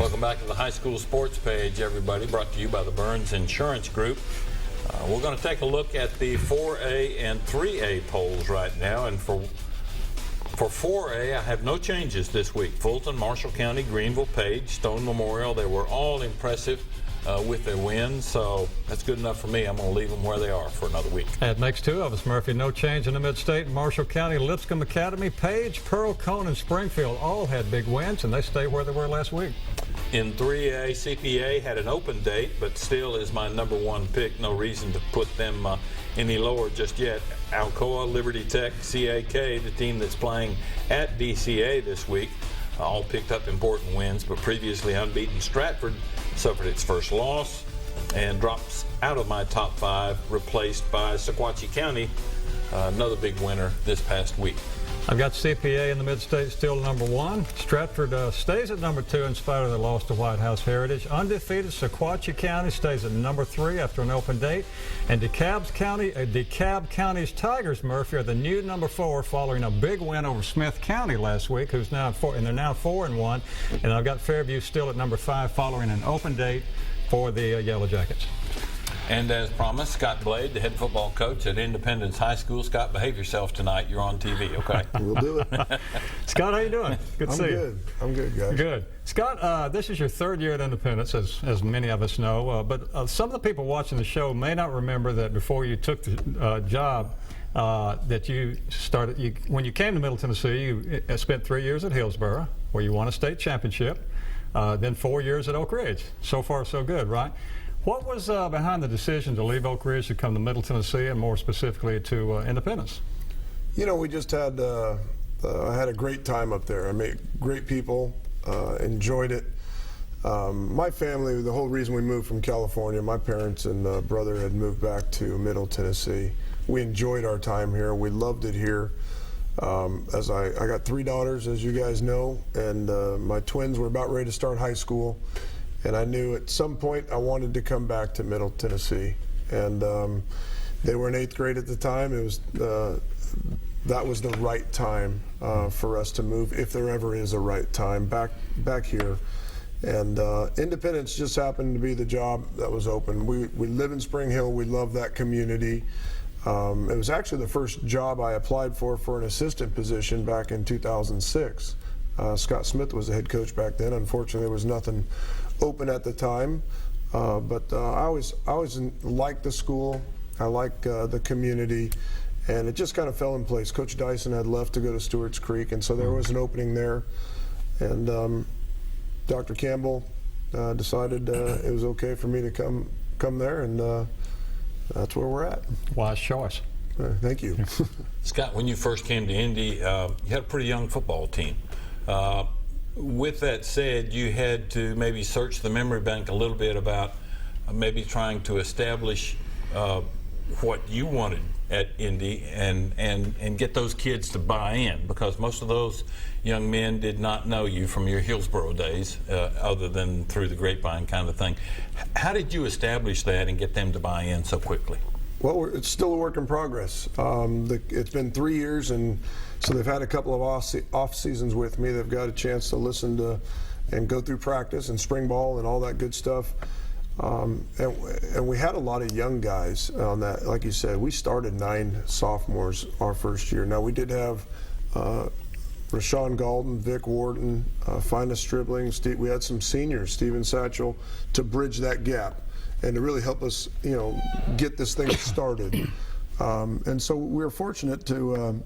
Welcome back to the High School Sports Page, everybody, brought to you by the Burns Insurance Group. We're going to take a look at the 4A and 3A polls right now, and for 4A, I have no changes this week. Fulton, Marshall County, Greenville, Page, Stone Memorial, they were all impressive with their wins, so that's good enough for me. I'm going to leave them where they are for another week. That makes two of us, Murphy. No change in the Mid-State. Marshall County, Lipscomb Academy, Page, Pearl, Cone, and Springfield all had big wins, and they stay where they were last week. In 3A, CPA had an open date, but still is my number one pick. No reason to put them any lower just yet. Alcoa, Liberty Tech, CAK, the team that's playing at DCA this week, all picked up important wins, but previously unbeaten Stratford suffered its first loss and drops out of my top five, replaced by Sequatchie County, another big winner this past week. I've got CPA in the Mid-State still number one. Stratford stays at number two in spite of their loss to White House Heritage. Undefeated Sequatchie County stays at number three after an open date. And DeKalb County's Tigers, Murphy, are the new number four following a big win over Smith County last week, who's now and they're now 4-1. And I've got Fairview still at number five following an open date for the Yellow Jackets. And as promised, Scott Blade, the head football coach at Independence High School. Scott, behave yourself tonight. You're on TV, okay? We'll do it. Scott, how you doing? Good to see you. I'm good, guys. Good. Scott, this is your third year at Independence, as many of us know. But some of the people watching the show may not remember that before you took the job, that you started. When you came to Middle Tennessee, you spent 3 years at Hillsboro, where you won a state championship. Then 4 years at Oak Ridge. So far, so good, right? What was behind the decision to leave Oak Ridge to come to Middle Tennessee, and more specifically to Independence? You know, we just had I had a great time up there. I met great people, enjoyed it. My family, the whole reason we moved from California, my parents and brother had moved back to Middle Tennessee. We enjoyed our time here. We loved it here. As I got 3 daughters, as you guys know, and my twins were about ready to start high school. And I knew at some point I wanted to come back to Middle Tennessee. And they were in 8th grade at the time. It was that was the right time for us to move, if there ever is a right time, back here. And Independence just happened to be the job that was open. We live in Spring Hill. We love that community. It was actually the first job I applied for an assistant position back in 2006. Scott Smith was the head coach back then. Unfortunately, there was nothing open at the time, but I always liked the school. I like the community, and it just kind of fell in place. Coach Dyson had left to go to Stewart's Creek, and so there was an opening there. And Dr. Campbell decided it was okay for me to come there, and that's where we're at. Wise choice. Thank you. Scott, when you first came to Indy, you had a pretty young football team. With that said, you had to maybe search the memory bank a little bit about maybe trying to establish what you wanted at Indy and get those kids to buy in, because most of those young men did not know you from your Hillsboro days, other than through the grapevine kind of thing. How did you establish that and get them to buy in so quickly? Well, it's still a work in progress. It's been 3 years, and so they've had a couple of off seasons with me. They've got a chance to listen to and go through practice and spring ball and all that good stuff. And we had a lot of young guys on that. Like you said, we started 9 sophomores our first year. Now, we did have Rashawn Galton, Vic Wharton, Finest Stribling. We had some seniors, Steven Satchel, to bridge that gap and to really help us, get this thing started. And so we were fortunate to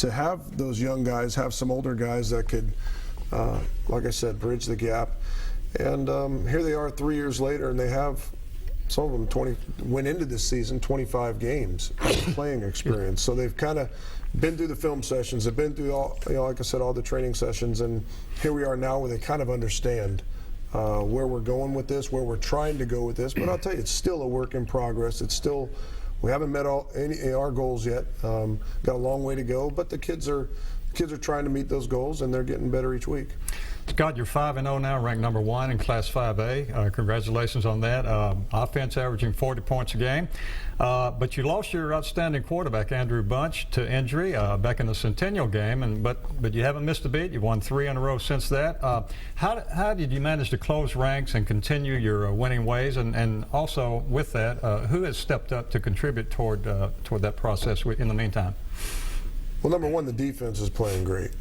have those young guys, have some older guys that could, like I said, bridge the gap. And here they are 3 years later, and they have, some of them went into this season 25 games of playing experience. So they've kind of been through the film sessions, they've been through all, like I said, all the training sessions, and here we are now where they kind of understand where we're going with this, where we're trying to go with this. But I'll tell you, it's still a work in progress. It's still, we haven't met any our goals yet. Got a long way to go, but the kids are trying to meet those goals, and they're getting better each week. Scott, you're 5-0 now, ranked number 1 in Class 5A. Congratulations on that. Offense averaging 40 points a game. But you lost your outstanding quarterback, Andrew Bunch, to injury back in the Centennial game. But you haven't missed a beat. You've won 3 in a row since that. How did you manage to close ranks and continue your winning ways? And also with that, who has stepped up to contribute toward that process in the meantime? Well, number one, the defense is playing great.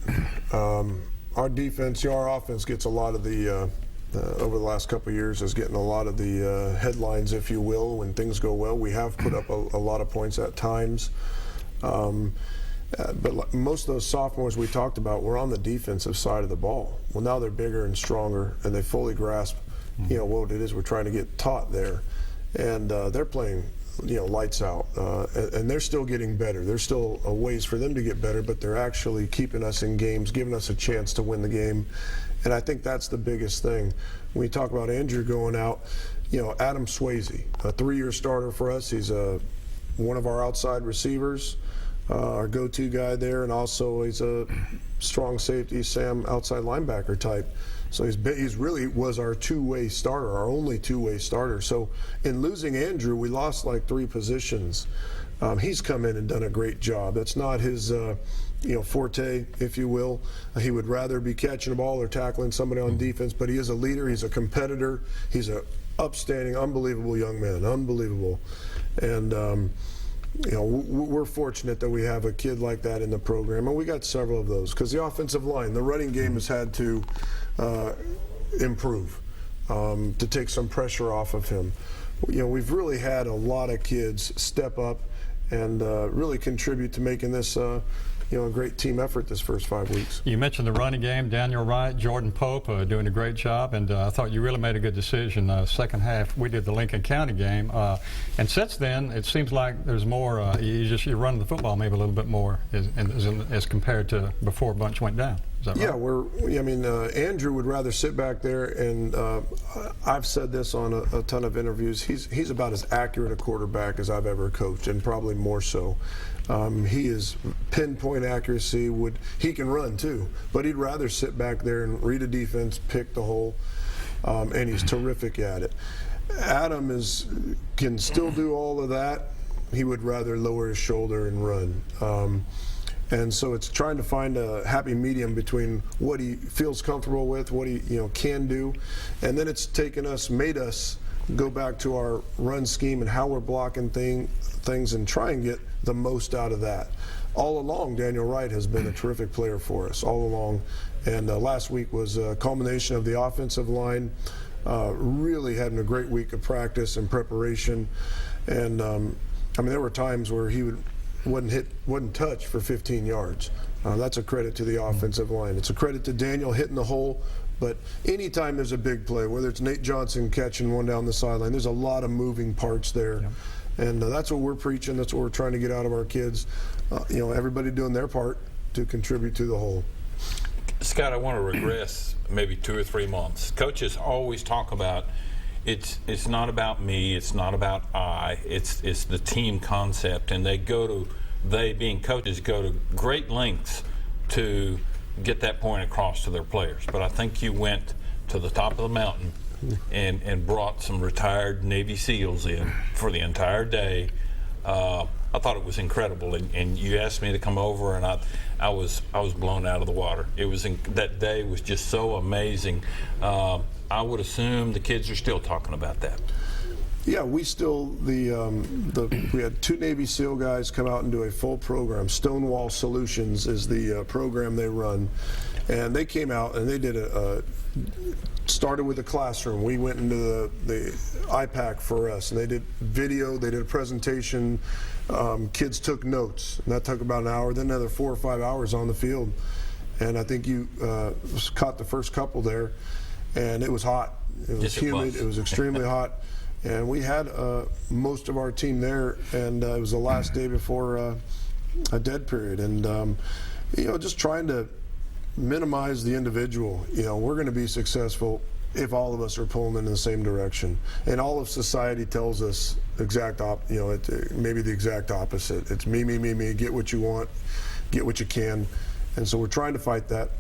Our defense, our offense gets a lot of the, over the last couple of years, is getting a lot of the headlines, if you will, when things go well. We have put up a lot of points at times. But most of those sophomores we talked about were on the defensive side of the ball. Well, now they're bigger and stronger, and they fully grasp, what it is we're trying to get taught there. And they're playing, lights out. And they're still getting better. There's still a ways for them to get better, but they're actually keeping us in games, giving us a chance to win the game. And I think that's the biggest thing. When we talk about Andrew going out, Adam Swayze, a 3-year starter for us. He's one of our outside receivers, our go-to guy there, and also he's a strong safety, Sam, outside linebacker type. So he's really was our two-way starter, our only two-way starter. So in losing Andrew, we lost like 3 positions. He's come in and done a great job. That's not his, forte, if you will. He would rather be catching the ball or tackling somebody on defense, but he is a leader. He's a competitor. He's a upstanding, unbelievable young man, unbelievable. And we're fortunate that we have a kid like that in the program, and we got several of those because the offensive line, the running game has had to improve to take some pressure off of him. We've really had a lot of kids step up and really contribute to making this a great team effort this first 5 weeks. You mentioned the running game, Daniel Wright, Jordan Pope doing a great job, and I thought you really made a good decision. Second half, we did the Lincoln County game, and since then, it seems like there's more, you're running the football maybe a little bit more as compared to before Bunch went down. Is that right? Yeah, Andrew would rather sit back there, and I've said this on a ton of interviews. He's about as accurate a quarterback as I've ever coached, and probably more so. He is pinpoint accuracy. He can run too, but he'd rather sit back there and read a defense, pick the hole, and he's terrific at it. Adam can still do all of that. He would rather lower his shoulder and run. And so it's trying to find a happy medium between what he feels comfortable with, what he can do, and then it's made us go back to our run scheme and how we're blocking things and try and get the most out of that. All along, Daniel Wright has been a terrific player for us, all along. And last week was a culmination of the offensive line, really having a great week of practice and preparation. And there were times where he wouldn't touch for 15 yards. That's a credit to the offensive line. It's a credit to Daniel hitting the hole. But anytime there's a big play, whether it's Nate Johnson catching one down the sideline, there's a lot of moving parts there. Yeah. And that's what we're preaching. That's what we're trying to get out of our kids. Everybody doing their part to contribute to the whole. Scott, I want to regress maybe 2 or 3 months. Coaches always talk about it's not about me, it's not about I, it's the team concept, and they being coaches go to great lengths to get that point across to their players. But I think you went to the top of the mountain and brought some retired Navy SEALs in for the entire day. I thought it was incredible, and you asked me to come over, and I was blown out of the water. That day was just so amazing. I would assume the kids are still talking about that. Yeah, we had 2 Navy SEAL guys come out and do a full program. Stonewall Solutions is the program they run, and they came out and they did started with a classroom. We went into the IPAC for us, and they did video, they did a presentation, kids took notes, and that took about an hour, then another 4 or 5 hours on the field. And I think you caught the first couple there, and it was hot. It was humid, it was extremely hot. And we had most of our team there, and it was the last day before a dead period. And, just trying to minimize the individual. We're going to be successful if all of us are pulling in the same direction. And all of society tells us maybe the exact opposite. It's me, get what you want, get what you can. And so we're trying to fight that.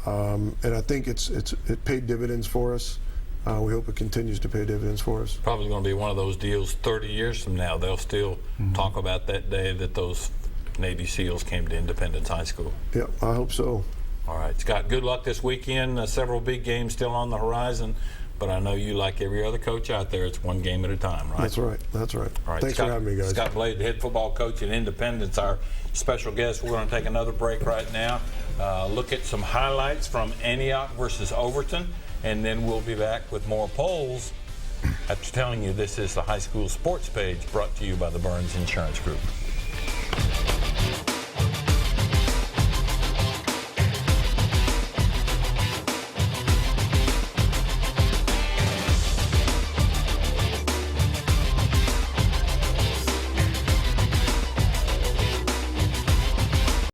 and I think it paid dividends for us. We hope it continues to pay dividends for us. Probably going to be one of those deals 30 years from now. They'll still talk about that day that those Navy SEALs came to Independence High School. Yeah, I hope so. All right, Scott, good luck this weekend. Several big games still on the horizon, but I know you, like every other coach out there, it's one game at a time, right? That's right. That's right. All right, Thanks Scott, for having me, guys. Scott Blade, the head football coach at Independence, our special guest. We're going to take another break right now, look at some highlights from Antioch versus Overton, and then we'll be back with more polls after telling you this is the high school sports page brought to you by the Burns Insurance Group.